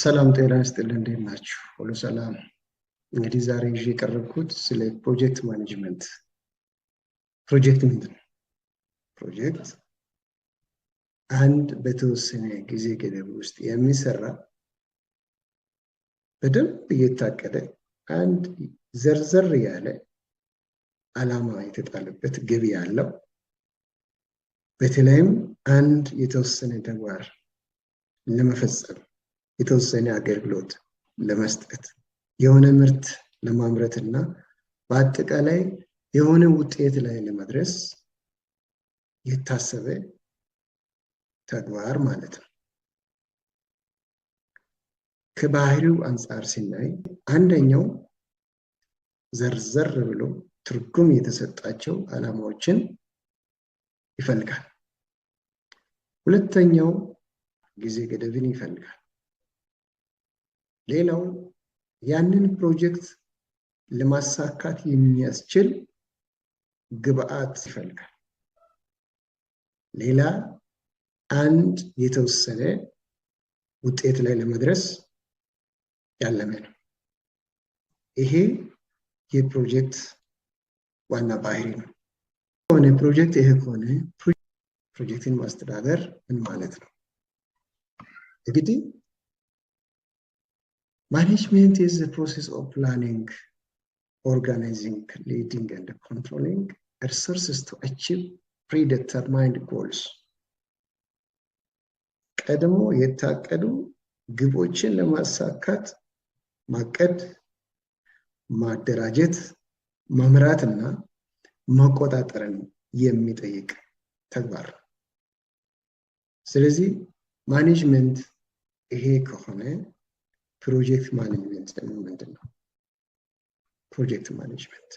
ሰላም ጤና ይስጥልን። እንዴት ናችሁ? ሁሉ ሰላም። እንግዲህ ዛሬ ይዤ የቀረብኩት ስለ ፕሮጀክት ማኔጅመንት። ፕሮጀክት ምንድን ነው? ፕሮጀክት አንድ በተወሰነ ጊዜ ገደብ ውስጥ የሚሰራ በደንብ እየታቀደ አንድ ዘርዘር ያለ ዓላማ የተጣለበት ግብ ያለው በተለይም አንድ የተወሰነ ተግባር ለመፈጸም የተወሰነ አገልግሎት ለመስጠት የሆነ ምርት ለማምረትና በአጠቃላይ የሆነ ውጤት ላይ ለመድረስ የታሰበ ተግባር ማለት ነው። ከባህሪው አንፃር ሲናይ አንደኛው ዘርዘር ብሎ ትርጉም የተሰጣቸው ዓላማዎችን ይፈልጋል። ሁለተኛው ጊዜ ገደብን ይፈልጋል። ሌላው ያንን ፕሮጀክት ለማሳካት የሚያስችል ግብአት ይፈልጋል። ሌላ አንድ የተወሰነ ውጤት ላይ ለመድረስ ያለመ ነው። ይሄ የፕሮጀክት ዋና ባህሪ ነው። የሆነ ፕሮጀክት ይሄ ከሆነ ፕሮጀክትን ማስተዳደር ምን ማለት ነው? እንግዲህ management is the process of planning, organizing, leading, and controlling resources to achieve predetermined goals. ቀድሞ የታቀዱ ግቦችን ለማሳካት ማቀድ፣ ማደራጀት፣ መምራትና መቆጣጠርን የሚጠይቅ ተግባር ነው። ስለዚህ ማኔጅመንት ይሄ ከሆነ ፕሮጀክት ማኔጅመንት ደግሞ ምንድን ነው? ፕሮጀክት ማኔጅመንት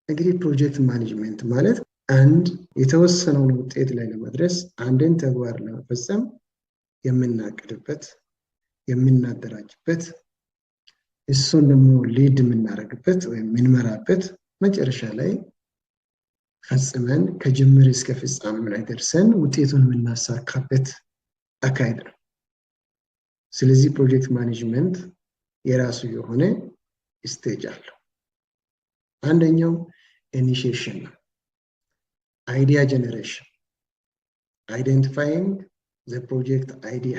እንግዲህ ፕሮጀክት ማኔጅመንት ማለት አንድ የተወሰነውን ውጤት ላይ ለመድረስ አንድን ተግባር ለመፈጸም የምናቅድበት፣ የምናደራጅበት፣ እሱን ደግሞ ሊድ የምናደርግበት ወይም የምንመራበት፣ መጨረሻ ላይ ፈጽመን ከጅምር እስከ ፍጻሜው ላይ ደርሰን ውጤቱን የምናሳካበት አካሄድ ነው። ስለዚህ ፕሮጀክት ማኔጅመንት የራሱ የሆነ ስቴጅ አለው። አንደኛው ኢኒሺዬሽን ነው። አይዲያ ጀነሬሽን፣ አይደንቲፋይንግ ዘ ፕሮጀክት አይዲያ፣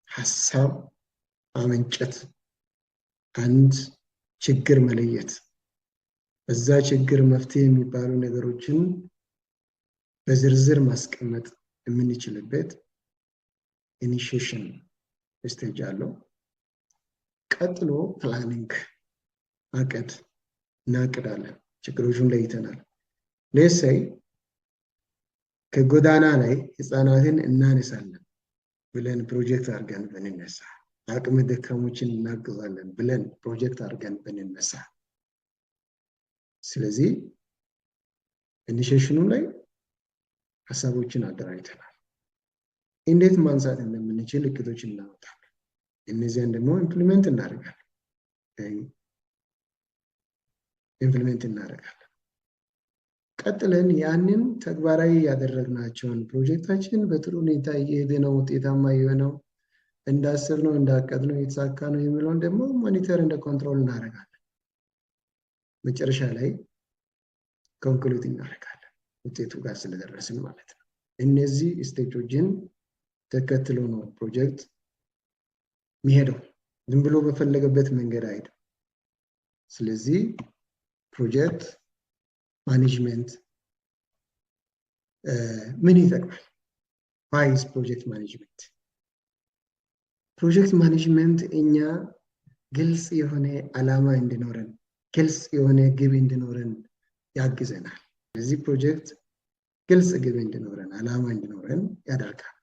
ሀሳብ ማመንጨት፣ አንድ ችግር መለየት፣ በዛ ችግር መፍትሄ የሚባሉ ነገሮችን በዝርዝር ማስቀመጥ የምንችልበት ኢኒሺዬሽን ስቴጅ አለው። ቀጥሎ ፕላኒንግ፣ ማቀድ፣ እናቅዳለን፣ ችግሮቹን ለይተናል። ሌሳይ ከጎዳና ላይ ህፃናትን እናነሳለን ብለን ፕሮጀክት አድርገን ብንነሳ፣ አቅመ ደካሞችን እናግዛለን ብለን ፕሮጀክት አድርገን ብንነሳ፣ ስለዚህ ኢኒሺዬሽኑ ላይ ሀሳቦችን አደራጅተናል። እንዴት ማንሳት እንደምንችል እቅዶችን እናወጣለን። እነዚያን ደግሞ ኢምፕሊመንት እናደርጋለን። ቀጥለን ያንን ተግባራዊ ያደረግናቸውን ፕሮጀክታችን በጥሩ ሁኔታ እየሄደ ነው፣ ውጤታማ የሆነው፣ እንዳሰብነው እንዳቀድነው የተሳካ ነው የሚለውን ደግሞ ሞኒተር እንደ ኮንትሮል እናደርጋለን። መጨረሻ ላይ ኮንክሉድ እናደርጋለን፣ ውጤቱ ጋር ስለደረስን ማለት ነው። እነዚህ ስቴጆችን ተከትሎ ነው ፕሮጀክት የሚሄደው። ዝም ብሎ በፈለገበት መንገድ አይደለም። ስለዚህ ፕሮጀክት ማኔጅመንት ምን ይጠቅማል? ዋይስ ፕሮጀክት ማኔጅመንት? ፕሮጀክት ማኔጅመንት እኛ ግልጽ የሆነ ዓላማ እንዲኖረን፣ ግልጽ የሆነ ግብ እንዲኖረን ያግዘናል። ስለዚህ ፕሮጀክት ግልጽ ግብ እንዲኖረን፣ ዓላማ እንዲኖረን ያደርጋል።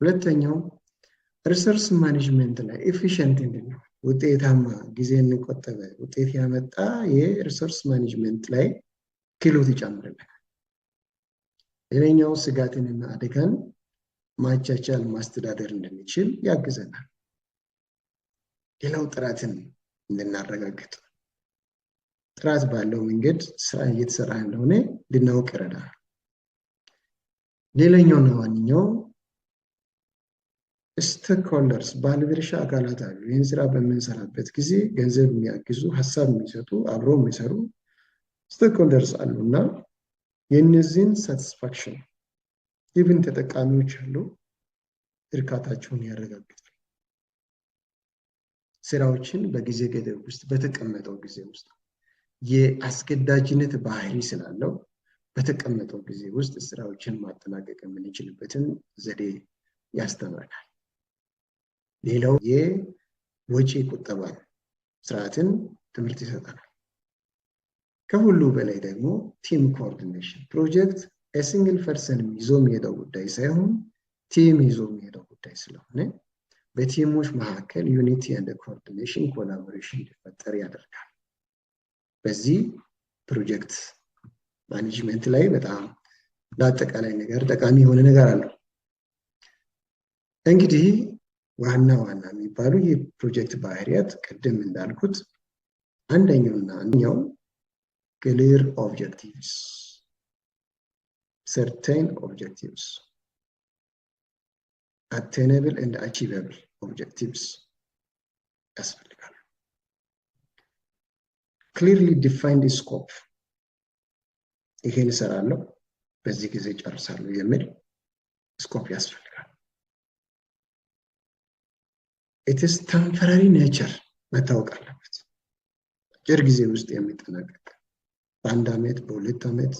ሁለተኛው ሪሶርስ ማኔጅመንት ላይ ኤፊሽንት እንድንሆን፣ ውጤታማ፣ ጊዜን ቆጠበ፣ ውጤት ያመጣ የሪሶርስ ማኔጅመንት ላይ ክህሎት ይጨምርልናል። ሌላኛው ስጋትንና አደጋን ማቻቻል፣ ማስተዳደር እንድንችል ያግዘናል። ሌላው ጥራትን እንድናረጋግጥ፣ ጥራት ባለው መንገድ ስራ እየተሰራ እንደሆነ እንድናውቅ ይረዳል። ሌላኛውና ዋነኛው ስቴክሆልደርስ ባለድርሻ አካላት አሉ። ይህን ስራ በምንሰራበት ጊዜ ገንዘብ የሚያግዙ ሀሳብ የሚሰጡ አብሮ የሚሰሩ ስቴክሆልደርስ አሉ እና የእነዚህን ሳቲስፋክሽን ኢቭን ተጠቃሚዎች አሉ እርካታቸውን ያረጋግጣል። ስራዎችን በጊዜ ገደብ ውስጥ በተቀመጠው ጊዜ ውስጥ የአስገዳጅነት ባህሪ ስላለው በተቀመጠው ጊዜ ውስጥ ስራዎችን ማጠናቀቅ የምንችልበትን ዘዴ ያስተምረናል። ሌላው የወጪ ቁጠባ ስርዓትን ትምህርት ይሰጠናል። ከሁሉ በላይ ደግሞ ቲም ኮኦርዲኔሽን ፕሮጀክት ሲንግል ፐርሰን ይዞ የሚሄደው ጉዳይ ሳይሆን ቲም ይዞ የሚሄደው ጉዳይ ስለሆነ በቲሞች መካከል ዩኒቲ ኤንድ ኮኦርዲኔሽን ኮላቦሬሽን እንዲፈጠር ያደርጋል። በዚህ ፕሮጀክት ማኔጅመንት ላይ በጣም ለአጠቃላይ ነገር ጠቃሚ የሆነ ነገር አለው። እንግዲህ ዋና የሚባሉ የፕሮጀክት ባህሪያት ቅድም እንዳልኩት አንደኛውና አንደኛው clear objectives, certain objectives, attainable and achievable objectives ያስፈልጋል። clearly defined scope ይሄን እሰራለሁ በዚህ ጊዜ ጨርሳለሁ የሚል ስኮፕ ያስፈልጋል። it is temporary nature መታወቅ አለበት። አጭር ጊዜ ውስጥ የሚጠናቀቅ በአንድ ዓመት በሁለት ዓመት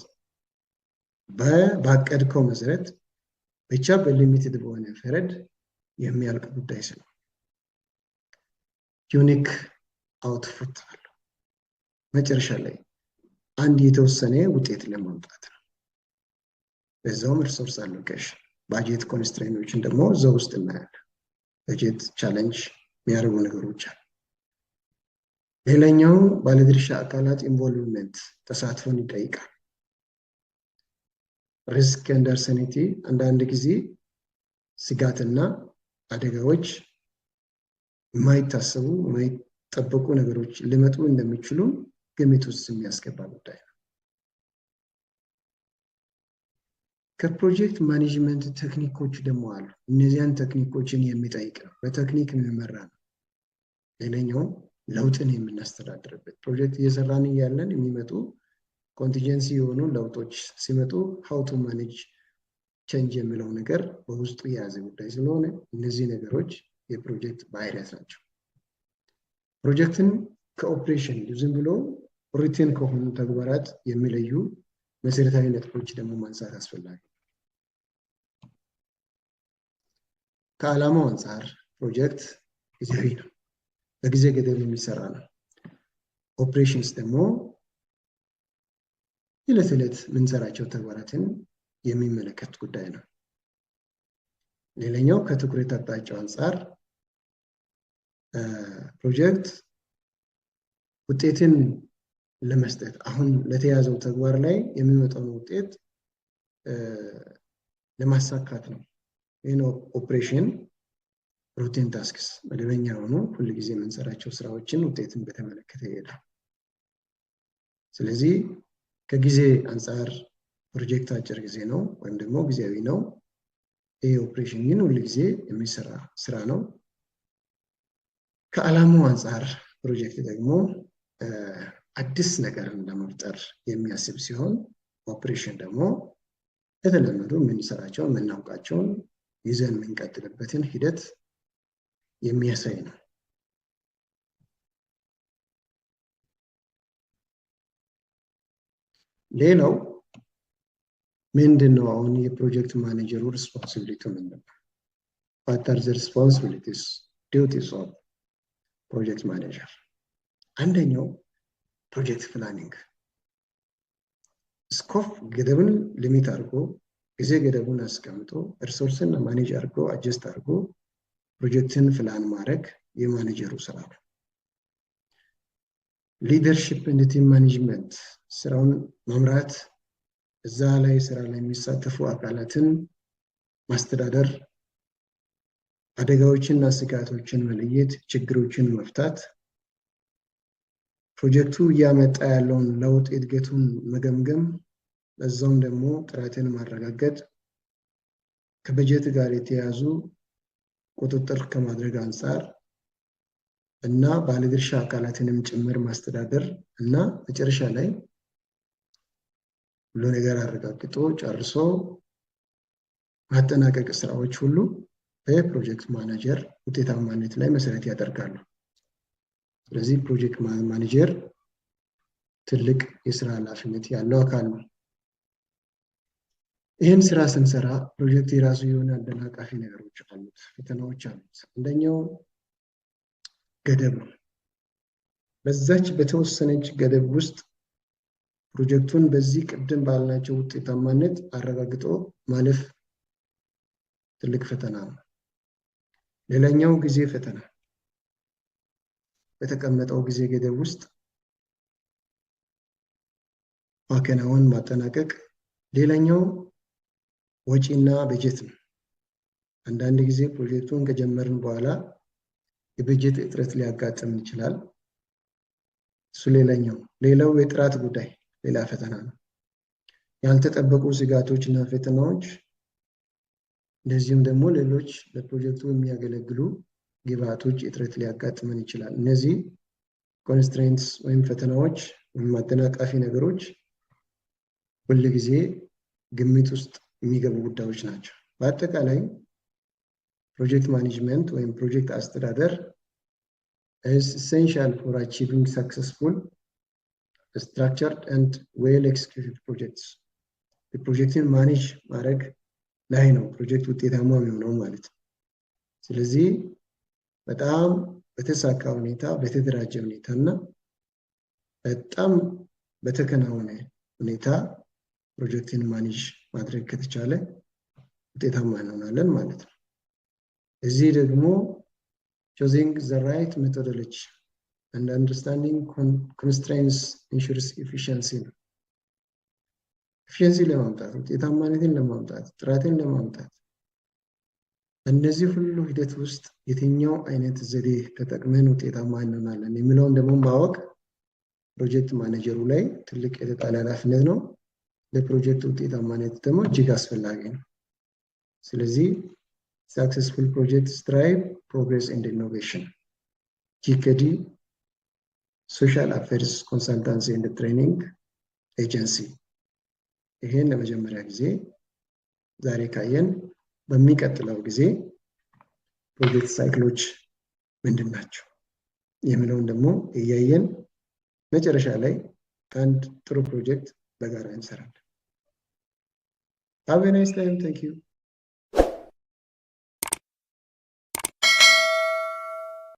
ባቀድከው መሰረት ብቻ በሊሚትድ በሆነ ፈረድ የሚያልቅ ጉዳይ ስለሆነ ዩኒክ አውትፑት አለው። መጨረሻ ላይ አንድ የተወሰነ ውጤት ለማምጣት ነው። በዛውም ሪሶርስ አሎኬሽን ባጀት ኮንስትሬንቶችን ደግሞ እዛው ውስጥ እናያለን። በጀት ቻሌንጅ የሚያደርጉ ነገሮች አሉ። ሌላኛው ባለድርሻ አካላት ኢንቮልቭመንት ተሳትፎን ይጠይቃል። ሪስክ ኤንድ አንሰርቲኒቲ አንዳንድ ጊዜ ስጋትና አደጋዎች የማይታሰቡ የማይጠበቁ ነገሮች ሊመጡ እንደሚችሉ ግምት ውስጥ የሚያስገባ ጉዳይ ነው። ከፕሮጀክት ማኔጅመንት ቴክኒኮች ደግሞ አሉ። እነዚያን ቴክኒኮችን የሚጠይቅ ነው። በቴክኒክ የሚመራ ነው። ሌላኛው ለውጥን የምናስተዳድርበት ፕሮጀክት እየሰራን ያለን የሚመጡ ኮንቲንጀንሲ የሆኑ ለውጦች ሲመጡ how to manage change የሚለው ነገር በውስጡ የያዘ ጉዳይ ስለሆነ እነዚህ ነገሮች የፕሮጀክት ባህሪያት ናቸው። ፕሮጀክትን ከኦፕሬሽን ዝም ብሎ ሩቲን ከሆኑ ተግባራት የሚለዩ መሰረታዊ ነጥቦች ደግሞ ማንሳት አስፈላጊ ነው። ከዓላማው አንፃር ፕሮጀክት ጊዜያዊ ነው፣ በጊዜ ገደብ የሚሰራ ነው። ኦፕሬሽንስ ደግሞ የዕለት ዕለት የምንሰራቸው ተግባራትን የሚመለከት ጉዳይ ነው። ሌላኛው ከትኩረት አቅጣጫው አንፃር ፕሮጀክት ውጤትን ለመስጠት አሁን ለተያዘው ተግባር ላይ የሚመጣውን ውጤት ለማሳካት ነው። ይህን ኦፕሬሽን ሩቲን ታስክስ መደበኛ ሆኖ ሁሉ ጊዜ የምንሰራቸው ስራዎችን ውጤትን በተመለከተ ይሄዳል። ስለዚህ ከጊዜ አንፃር ፕሮጀክት አጭር ጊዜ ነው ወይም ደግሞ ጊዜያዊ ነው። ይህ ኦፕሬሽን ግን ሁሉ ጊዜ የሚሰራ ስራ ነው። ከዓላማው አንፃር ፕሮጀክት ደግሞ አዲስ ነገርን ለመፍጠር የሚያስብ ሲሆን ኦፕሬሽን ደግሞ የተለመዱ የምንሰራቸውን የምናውቃቸውን ይዘን የምንቀጥልበትን ሂደት የሚያሳይ ነው። ሌላው ምንድነው? አሁን የፕሮጀክት ማኔጀሩ ሪስፖንሲቢሊቲ ምንድነው? what are the responsibilities duties of project manager? አንደኛው ፕሮጀክት ፕላኒንግ ስኮፕ ገደብን ሊሚት አድርጎ ጊዜ ገደቡን አስቀምጦ ሪሶርስን ማኔጅ አድርጎ አጀስት አድርጎ ፕሮጀክትን ፕላን ማድረግ የማኔጀሩ ስራ ነው። ሊደርሺፕ ኤንድ ቲም ማኔጅመንት ስራውን መምራት፣ እዛ ላይ ስራ ላይ የሚሳተፉ አካላትን ማስተዳደር፣ አደጋዎችንና ስጋቶችን መለየት፣ ችግሮችን መፍታት፣ ፕሮጀክቱ እያመጣ ያለውን ለውጥ እድገቱን መገምገም፣ በዛውም ደግሞ ጥራትን ማረጋገጥ፣ ከበጀት ጋር የተያዙ ቁጥጥር ከማድረግ አንጻር እና ባለድርሻ አካላትንም ጭምር ማስተዳደር እና መጨረሻ ላይ ሁሉ ነገር አረጋግጦ ጨርሶ ማጠናቀቅ ስራዎች ሁሉ በፕሮጀክት ማኔጀር ውጤታማነት ላይ መሰረት ያደርጋሉ። ስለዚህ ፕሮጀክት ማኔጀር ትልቅ የስራ ኃላፊነት ያለው አካል ነው። ይህን ስራ ስንሰራ ፕሮጀክት የራሱ የሆነ አደናቃፊ ነገሮች አሉት፣ ፈተናዎች አሉት። አንደኛው ገደብ ነው። በዛች በተወሰነች ገደብ ውስጥ ፕሮጀክቱን በዚህ ቅድም ባልናቸው ውጤታማነት አረጋግጦ ማለፍ ትልቅ ፈተና ነው። ሌላኛው ጊዜ ፈተና፣ በተቀመጠው ጊዜ ገደብ ውስጥ ማከናወን ማጠናቀቅ። ሌላኛው ወጪና በጀት ነው። አንዳንድ ጊዜ ፕሮጀክቱን ከጀመርን በኋላ የበጀት እጥረት ሊያጋጥም ይችላል። እሱ ሌላው የጥራት ጉዳይ ሌላ ፈተና ነው። ያልተጠበቁ ስጋቶች እና ፈተናዎች፣ እንደዚሁም ደግሞ ሌሎች ለፕሮጀክቱ የሚያገለግሉ ግብአቶች እጥረት ሊያጋጥመን ይችላል። እነዚህ ኮንስትሬንትስ ወይም ፈተናዎች ወይም አደናቃፊ ነገሮች ሁል ጊዜ ግምት ውስጥ የሚገቡ ጉዳዮች ናቸው። በአጠቃላይ ፕሮጀክት ማኔጅመንት ወይም ፕሮጀክት አስተዳደር is essential for achieving successful, structured and well executed projects. የፕሮጀክትን ማኔጅ ማድረግ ላይ ነው ፕሮጀክት ውጤታማ የሚሆነው ማለት ነው። ስለዚህ በጣም በተሳካ ሁኔታ በተደራጀ ሁኔታ እና በጣም በተከናወነ ሁኔታ ፕሮጀክትን ማኔጅ ማድረግ ከተቻለ ውጤታማ እንሆናለን ማለት ነው። እዚህ ደግሞ choosing the right methodology and understanding constraints ensures efficiency ነው። ኤፊሽንሲ ለማምጣት፣ ውጤታማነትን ለማምጣት፣ ጥራትን ለማምጣት እነዚህ ሁሉ ሂደት ውስጥ የትኛው አይነት ዘዴ ተጠቅመን ውጤታማ እንሆናለን የሚለውን ደግሞ ማወቅ ፕሮጀክት ማኔጀሩ ላይ ትልቅ የተጣለ ኃላፊነት ነው። ለፕሮጀክት ውጤታማነት ደግሞ እጅግ አስፈላጊ ነው። ስለዚህ successful projects drive progress and innovation. GKD Social Affairs Consultancy and Training Agency. ይሄን ለመጀመሪያ ጊዜ ዛሬ ካየን በሚቀጥለው ጊዜ ፕሮጀክት ሳይክሎች ምንድን ናቸው የሚለውን ደግሞ እያየን መጨረሻ ላይ አንድ ጥሩ ፕሮጀክት በጋራ እንሰራለን። Have a nice time. Thank you.